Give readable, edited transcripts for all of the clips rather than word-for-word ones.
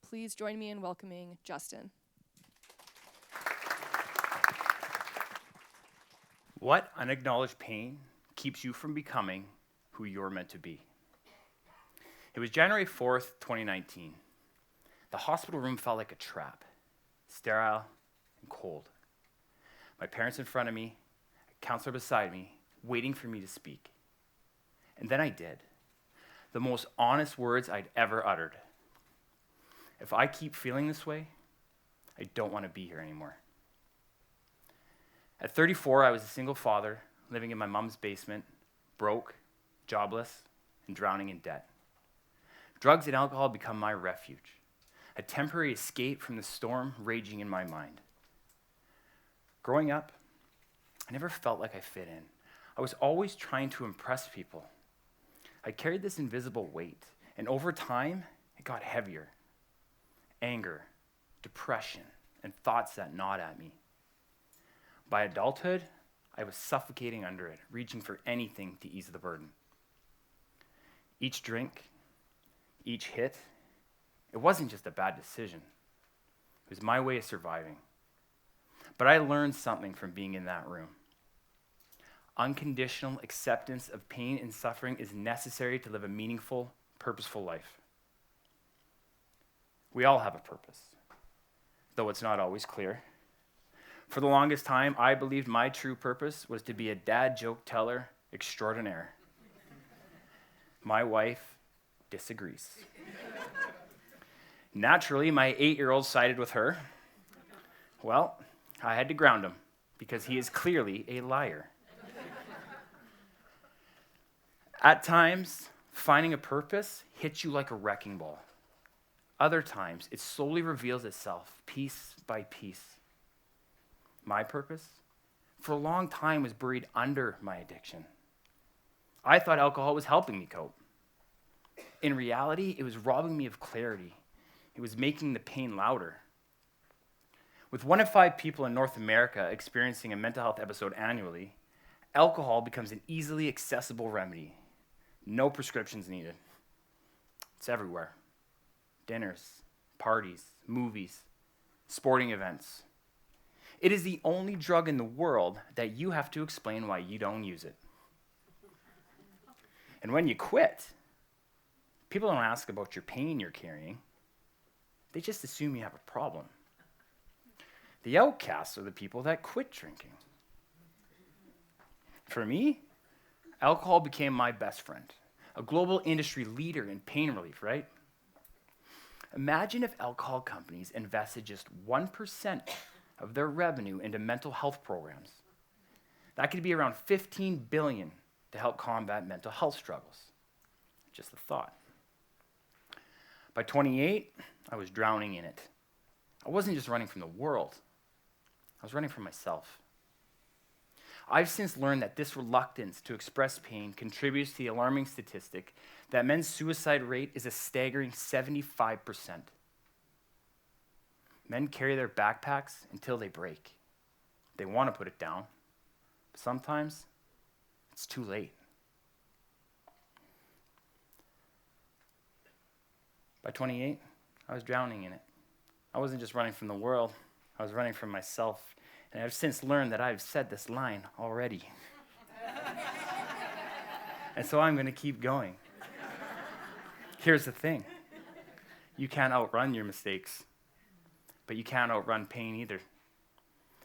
Please join me in welcoming Justin. What unacknowledged pain keeps you from becoming who you're meant to be? It was January 4th, 2019. The hospital room felt like a trap, sterile and cold. My parents in front of me, a counselor beside me, waiting for me to speak. And then I did. The most honest words I'd ever uttered. If I keep feeling this way, I don't want to be here anymore. At 34, I was a single father, living in my mom's basement, broke, jobless, and drowning in debt. Drugs and alcohol become my refuge, a temporary escape from the storm raging in my mind. Growing up, I never felt like I fit in. I was always trying to impress people. I carried this invisible weight, and over time, it got heavier. Anger, depression, and thoughts that gnawed at me. By adulthood, I was suffocating under it, reaching for anything to ease the burden. Each drink, each hit, it wasn't just a bad decision. It was my way of surviving. But I learned something from being in that room. Unconditional acceptance of pain and suffering is necessary to live a meaningful, purposeful life. We all have a purpose, though it's not always clear. For the longest time, I believed my true purpose was to be a dad joke teller extraordinaire. My wife disagrees. Naturally, my 8-year-old sided with her. Well, I had to ground him because he is clearly a liar. At times, finding a purpose hits you like a wrecking ball. Other times, it slowly reveals itself piece by piece. My purpose, for a long time, was buried under my addiction. I thought alcohol was helping me cope. In reality, it was robbing me of clarity. It was making the pain louder. With 1 in 5 people in North America experiencing a mental health episode annually, alcohol becomes an easily accessible remedy. No prescriptions needed. It's everywhere. Dinners, parties, movies, sporting events. It is the only drug in the world that you have to explain why you don't use it. And when you quit, people don't ask about your pain you're carrying. They just assume you have a problem. The outcasts are the people that quit drinking. For me, alcohol became my best friend, a global industry leader in pain relief, right? Imagine if alcohol companies invested just 1% of their revenue into mental health programs. That could be around $15 billion to help combat mental health struggles. Just a thought. By 28, I was drowning in it. I wasn't just running from the world. I was running from myself. I've since learned that this reluctance to express pain contributes to the alarming statistic that men's suicide rate is a staggering 75%. Men carry their backpacks until they break. They want to put it down, but sometimes it's too late. By 28, I was drowning in it. I wasn't just running from the world, I was running from myself. And I've since learned that I've said this line already. And so I'm going to keep going. Here's the thing. You can't outrun your mistakes. But you can't outrun pain either.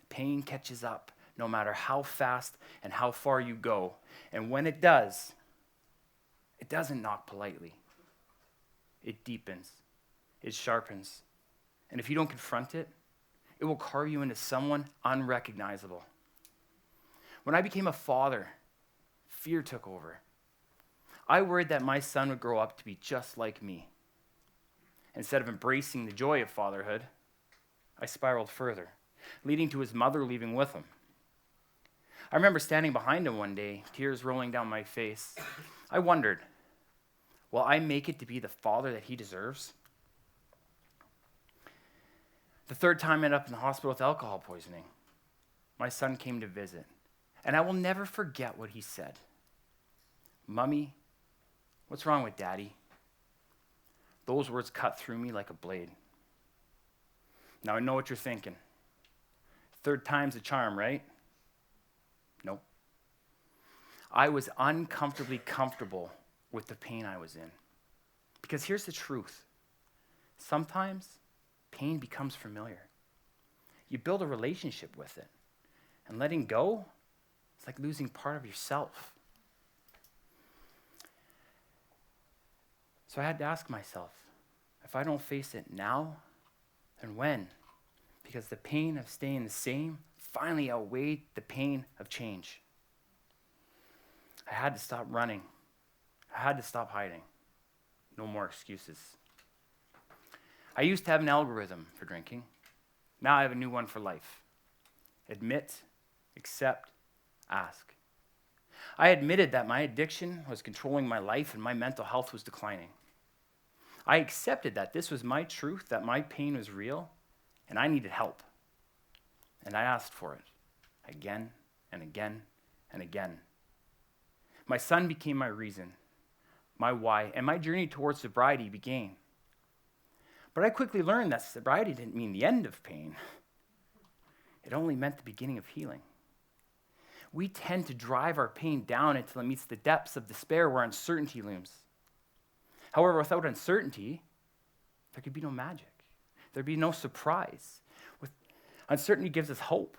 Pain catches up no matter how fast and how far you go. And when it does, it doesn't knock politely. It deepens. It sharpens. And if you don't confront it, it will carve you into someone unrecognizable. When I became a father, fear took over. I worried that my son would grow up to be just like me. Instead of embracing the joy of fatherhood, I spiraled further, leading to his mother leaving with him. I remember standing behind him one day, tears rolling down my face. I wondered, will I make it to be the father that he deserves? The third time I ended up in the hospital with alcohol poisoning. My son came to visit, and I will never forget what he said. "Mommy, what's wrong with Daddy?" Those words cut through me like a blade. Now, I know what you're thinking. Third time's a charm, right? Nope. I was uncomfortably comfortable with the pain I was in. Because here's the truth. Sometimes pain becomes familiar. You build a relationship with it. And letting go, it's like losing part of yourself. So I had to ask myself, if I don't face it now, then when? Because the pain of staying the same finally outweighed the pain of change. I had to stop running. I had to stop hiding. No more excuses. I used to have an algorithm for drinking. Now I have a new one for life. Admit, accept, ask. I admitted that my addiction was controlling my life and my mental health was declining. I accepted that this was my truth, that my pain was real, and I needed help. And I asked for it again and again and again. My son became my reason, my why, and my journey towards sobriety began. But I quickly learned that sobriety didn't mean the end of pain. It only meant the beginning of healing. We tend to drive our pain down until it meets the depths of despair where uncertainty looms. However, without uncertainty, there could be no magic. There'd be no surprise. Uncertainty gives us hope,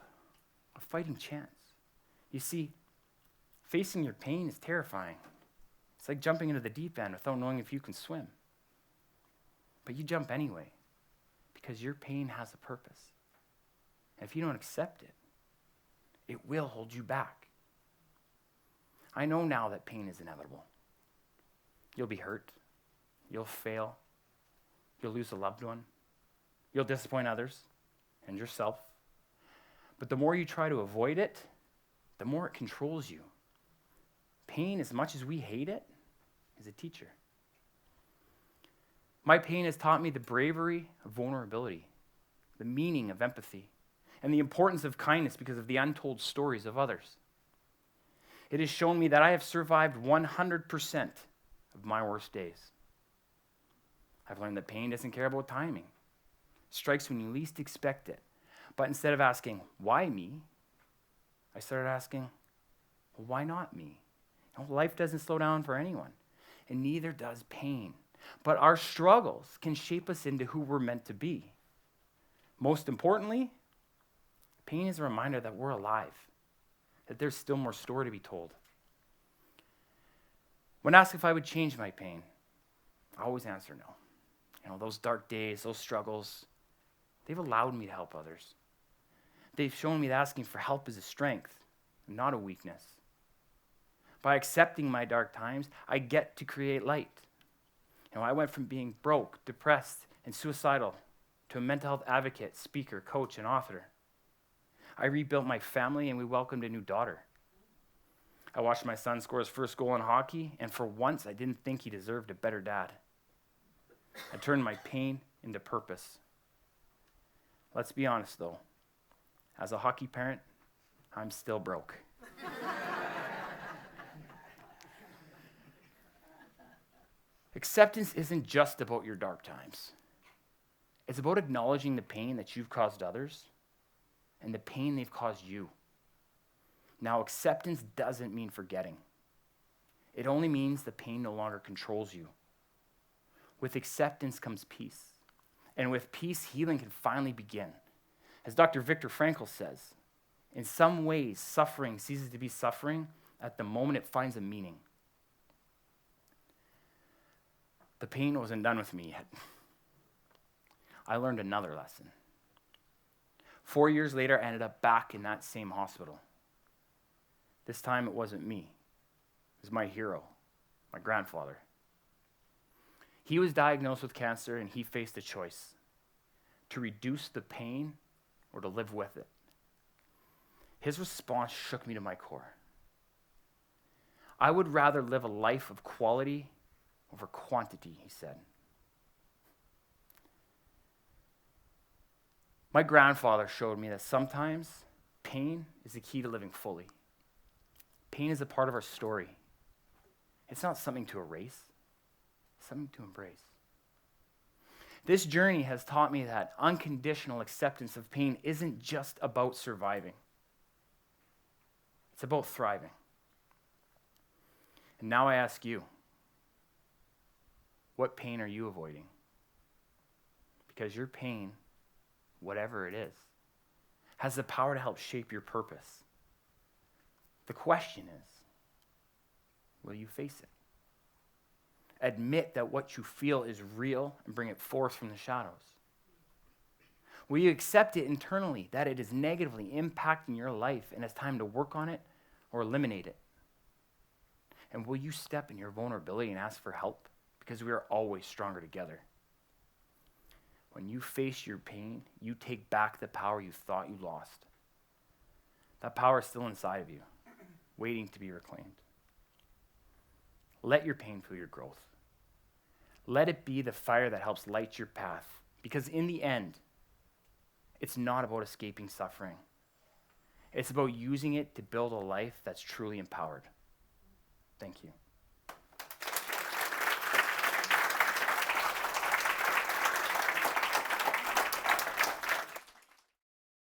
a fighting chance. You see, facing your pain is terrifying. It's like jumping into the deep end without knowing if you can swim. But you jump anyway, because your pain has a purpose. And if you don't accept it, it will hold you back. I know now that pain is inevitable. You'll be hurt. You'll fail. You'll lose a loved one. You'll disappoint others and yourself. But the more you try to avoid it, the more it controls you. Pain, as much as we hate it, is a teacher. My pain has taught me the bravery of vulnerability, the meaning of empathy, and the importance of kindness because of the untold stories of others. It has shown me that I have survived 100% of my worst days. I've learned that pain doesn't care about timing. It strikes when you least expect it. But instead of asking, why me? I started asking, well, why not me? You know, life doesn't slow down for anyone, and neither does pain. But our struggles can shape us into who we're meant to be. Most importantly, pain is a reminder that we're alive, that there's still more story to be told. When asked if I would change my pain, I always answer no. You know, those dark days, those struggles, they've allowed me to help others. They've shown me that asking for help is a strength, not a weakness. By accepting my dark times, I get to create light. You know, I went from being broke, depressed, and suicidal to a mental health advocate, speaker, coach, and author. I rebuilt my family, and we welcomed a new daughter. I watched my son score his first goal in hockey, and for once, I didn't think he deserved a better dad. I turned my pain into purpose. Let's be honest, though. As a hockey parent, I'm still broke. Acceptance isn't just about your dark times. It's about acknowledging the pain that you've caused others and the pain they've caused you. Now, acceptance doesn't mean forgetting. It only means the pain no longer controls you. With acceptance comes peace. And with peace, healing can finally begin. As Dr. Viktor Frankl says, in some ways, suffering ceases to be suffering at the moment it finds a meaning. The pain wasn't done with me yet. I learned another lesson. 4 years later, I ended up back in that same hospital. This time, it wasn't me. It was my hero, my grandfather. He was diagnosed with cancer, and he faced a choice: to reduce the pain or to live with it. His response shook me to my core. I would rather live a life of quality over quantity, he said. My grandfather showed me that sometimes pain is the key to living fully. Pain is a part of our story. It's not something to erase, it's something to embrace. This journey has taught me that unconditional acceptance of pain isn't just about surviving. It's about thriving. And now I ask you, what pain are you avoiding? Because your pain, whatever it is, has the power to help shape your purpose. The question is, will you face it? Admit that what you feel is real and bring it forth from the shadows. Will you accept it internally, that it is negatively impacting your life and it's time to work on it or eliminate it? And will you step in your vulnerability and ask for help? Because we are always stronger together. When you face your pain, you take back the power you thought you lost. That power is still inside of you, waiting to be reclaimed. Let your pain fuel your growth. Let it be the fire that helps light your path. Because in the end, it's not about escaping suffering. It's about using it to build a life that's truly empowered. Thank you.